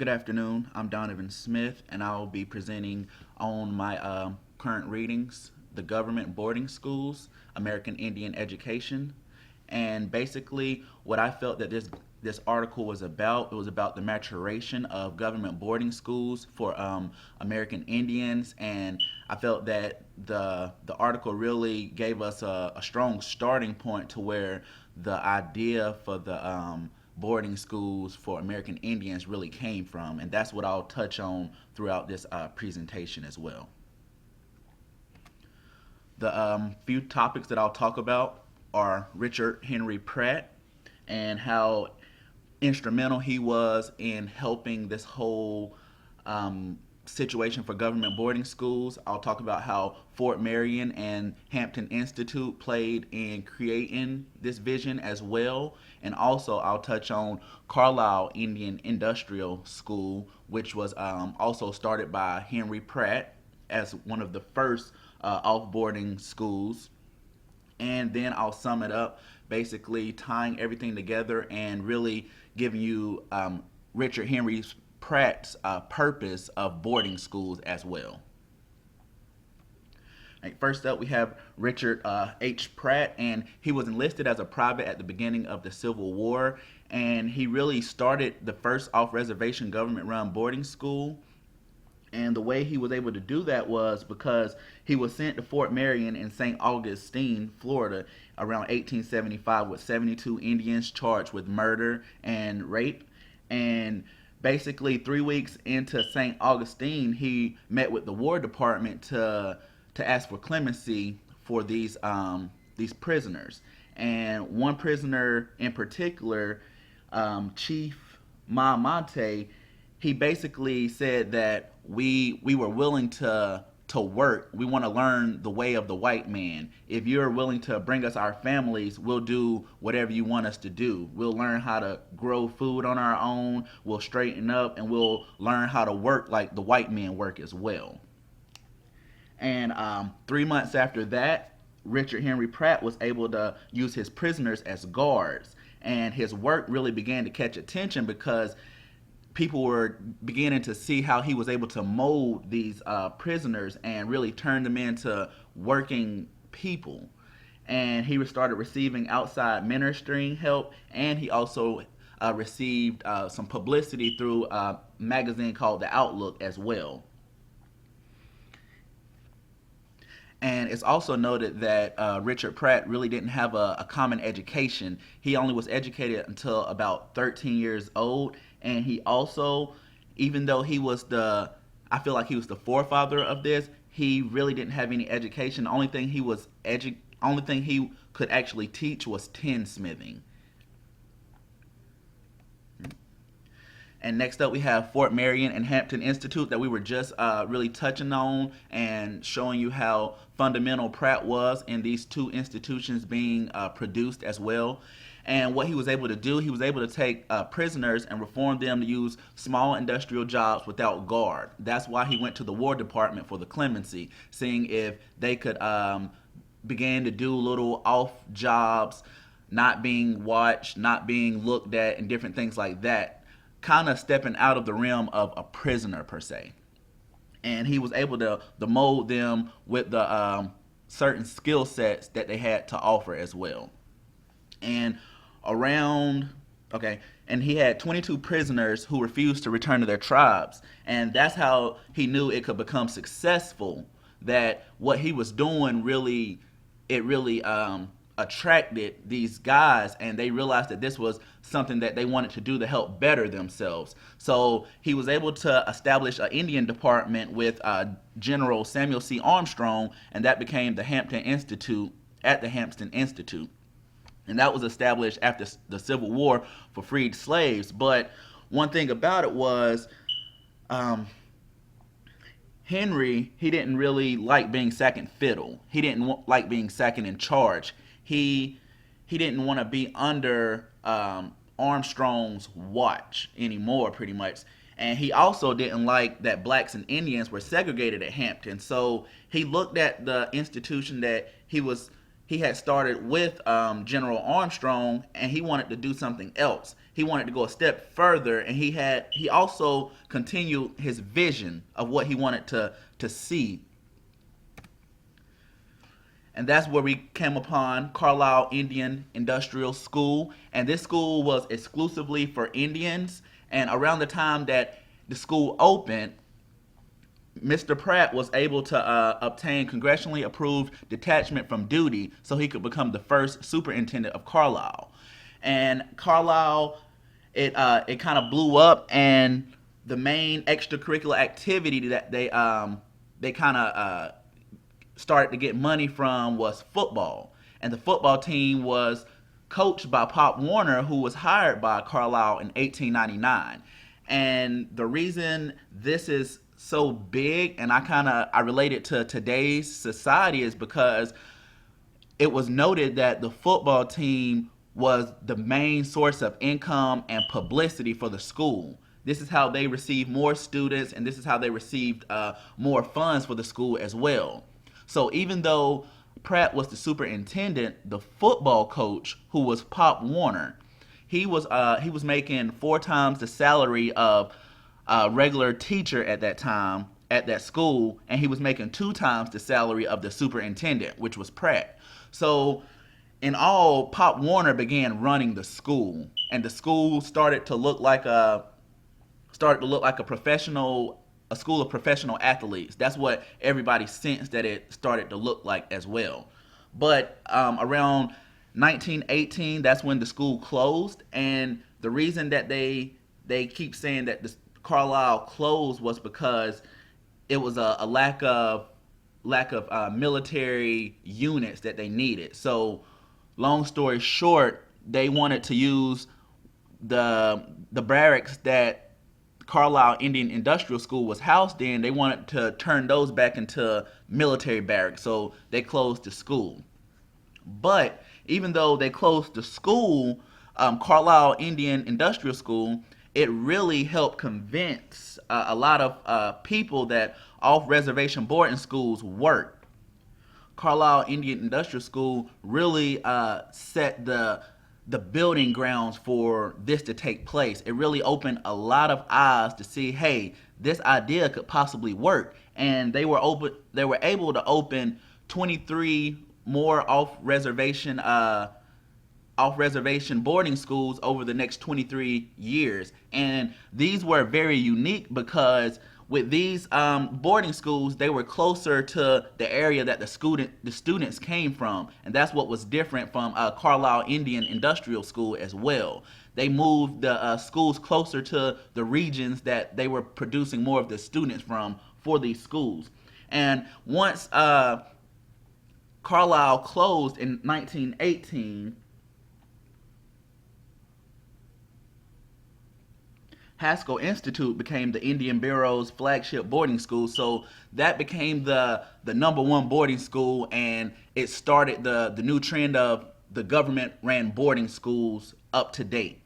Good afternoon. I'm Donovan Smith, and I'll be presenting on my current readings, The Government Boarding Schools, American Indian Education. And basically, what I felt that this article was about, it was about the maturation of government boarding schools for American Indians, and I felt that the article really gave us a strong starting point to where the idea for the boarding schools for American Indians really came from, and that's what I'll touch on throughout this presentation as well. The few topics that I'll talk about are Richard Henry Pratt and how instrumental he was in helping this whole situation for government boarding schools. I'll talk about how Fort Marion and Hampton Institute played in creating this vision as well. And also, I'll touch on Carlisle Indian Industrial School, which was also started by Henry Pratt as one of the first off-boarding schools. And then I'll sum it up, basically tying everything together and really giving you Richard Henry Pratt's purpose of boarding schools as well. Right, first up, we have Richard H. Pratt, and he was enlisted as a private at the beginning of the Civil War, and he really started the first off-reservation government-run boarding school. And the way he was able to do that was because he was sent to Fort Marion in St. Augustine, Florida, around 1875 with 72 Indians charged with murder and rape. And basically, 3 weeks into St. Augustine, he met with the War Department to ask for clemency for these prisoners. And one prisoner in particular, Chief Maamante, he basically said that we were willing to work. We want to learn the way of the white man. If you're willing to bring us our families, we'll do whatever you want us to do. We'll learn how to grow food on our own. We'll straighten up, and we'll learn how to work like the white men work as well. And 3 months after that, Richard Henry Pratt was able to use his prisoners as guards. And his work really began to catch attention because people were beginning to see how he was able to mold these prisoners and really turn them into working people. And he started receiving outside ministering help, and he also received some publicity through a magazine called The Outlook as well. And it's also noted that Richard Pratt really didn't have a common education. He only was educated until about 13 years old. And he also, even though I feel like he was the forefather of this, he really didn't have any education. The only thing he could actually teach was tinsmithing. And next up, we have Fort Marion and Hampton Institute that we were just really touching on and showing you how fundamental Pratt was in these two institutions being produced as well. And what he was able to do, he was able to take prisoners and reform them to use small industrial jobs without guard. That's why he went to the War Department for the clemency, seeing if they could begin to do little off jobs, not being watched, not being looked at, and different things like that, kind of stepping out of the realm of a prisoner per se. And he was able to mold them with the certain skill sets that they had to offer as well. And and he had 22 prisoners who refused to return to their tribes. And that's how he knew it could become successful, that what he was doing really attracted these guys, and they realized that this was something that they wanted to do to help better themselves. So he was able to establish an Indian department with General Samuel C. Armstrong, and that became the Hampton Institute at the Hampton Institute. And that was established after the Civil War for freed slaves. But one thing about it was Henry, he didn't really like being second fiddle. He didn't like being second in charge. He didn't want to be under Armstrong's watch anymore, pretty much. And he also didn't like that blacks and Indians were segregated at Hampton. So he looked at the institution that he he had started with General Armstrong, and he wanted to do something else. He wanted to go a step further, and he also continued his vision of what he wanted to see. And that's where we came upon Carlisle Indian Industrial School. And this school was exclusively for Indians. And around the time that the school opened, Mr. Pratt was able to obtain congressionally approved detachment from duty so he could become the first superintendent of Carlisle. And Carlisle, it kind of blew up, and the main extracurricular activity that they kind of started to get money from was football. And the football team was coached by Pop Warner, who was hired by Carlisle in 1899. And the reason this is so big, and I relate it to today's society, is because it was noted that the football team was the main source of income and publicity for the school. This is how they received more students, and this is how they received more funds for the school as well. So even though Pratt was the superintendent, the football coach, who was Pop Warner, he was making 4 times the salary of a regular teacher at that time at that school, and he was making 2 times the salary of the superintendent, which was Pratt. So in all, Pop Warner began running the school, and the school started to look like a a school of professional athletes. That's what everybody sensed that it started to look like as well. But around 1918, that's when the school closed, and the reason that they keep saying that the Carlisle closed was because it was a lack of military units that they needed. So, long story short, they wanted to use the barracks that Carlisle Indian Industrial School was housed in. They wanted to turn those back into military barracks, so they closed the school. But even though they closed the school, Carlisle Indian Industrial School, it really helped convince a lot of people that off-reservation boarding schools work. Carlisle Indian Industrial School really set the building grounds for this to take place. It really opened a lot of eyes to see, hey, this idea could possibly work. And they were able to open 23 more off-reservation boarding schools over the next 23 years. And these were very unique because with these boarding schools, they were closer to the area that the students came from, and that's what was different from Carlisle Indian Industrial School as well. They moved the schools closer to the regions that they were producing more of the students from for these schools. And once Carlisle closed in 1918, Haskell Institute became the Indian Bureau's flagship boarding school, so that became the #1 boarding school, and it started the new trend of the government-ran boarding schools up to date.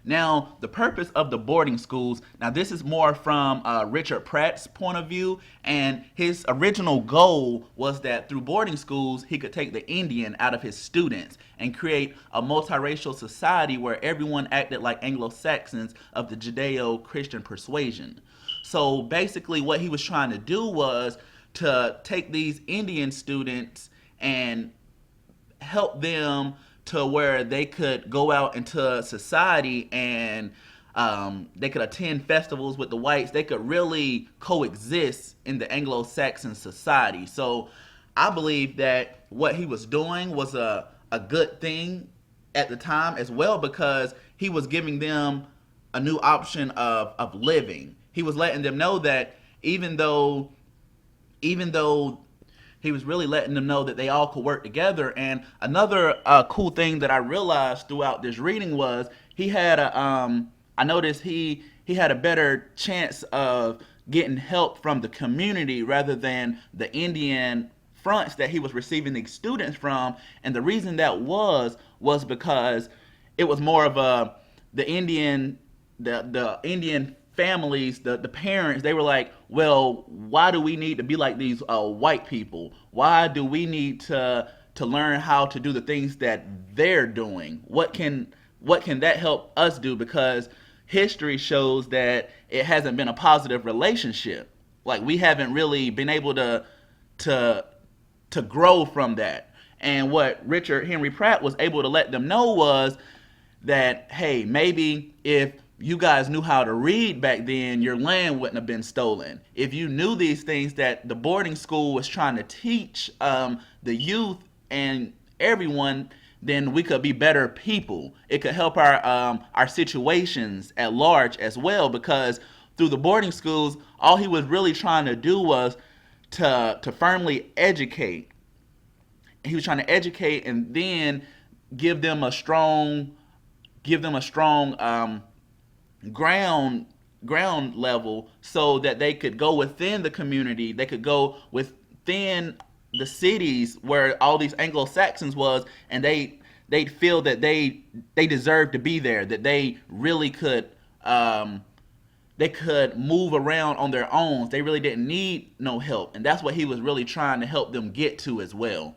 Now, the purpose of the boarding schools, now this is more from Richard Pratt's point of view, and his original goal was that through boarding schools, he could take the Indian out of his students and create a multiracial society where everyone acted like Anglo-Saxons of the Judeo-Christian persuasion. So basically what he was trying to do was to take these Indian students and help them to where they could go out into society and they could attend festivals with the whites. They could really coexist in the Anglo-Saxon society. So I believe that what he was doing was a good thing at the time as well, because he was giving them a new option of living. He was letting them know that even though he was really letting them know that they all could work together. And another cool thing that I realized throughout this reading was I noticed he had a better chance of getting help from the community rather than the Indian fronts that he was receiving the students from. And the reason that was because it was more of the Indian families, the parents, they were like, well, why do we need to be like these white people? Why do we need to learn how to do the things that they're doing? What can that help us do? Because history shows that it hasn't been a positive relationship. Like, we haven't really been able to to grow from that. And what Richard Henry Pratt was able to let them know was that, hey, maybe if you guys knew how to read back then, your land wouldn't have been stolen. If you knew these things that the boarding school was trying to teach the youth and everyone, then we could be better people. It could help our situations at large as well, because through the boarding schools, all he was really trying to do was to firmly educate. He was trying to educate and then give them a strong ground level, so that they could go within the community, they could go within the cities where all these Anglo-Saxons was, and they'd feel that they deserved to be there, that they really could they could move around on their own. They really didn't need no help, and that's what he was really trying to help them get to as well.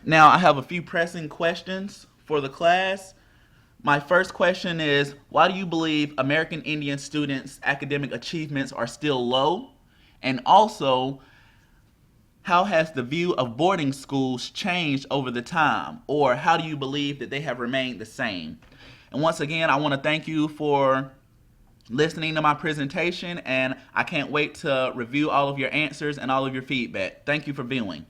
Now, I have a few pressing questions for the class. My first question is, why do you believe American Indian students' academic achievements are still low? And also, how has the view of boarding schools changed over the time? Or how do you believe that they have remained the same? And once again, I want to thank you for listening to my presentation, and I can't wait to review all of your answers and all of your feedback. Thank you for viewing.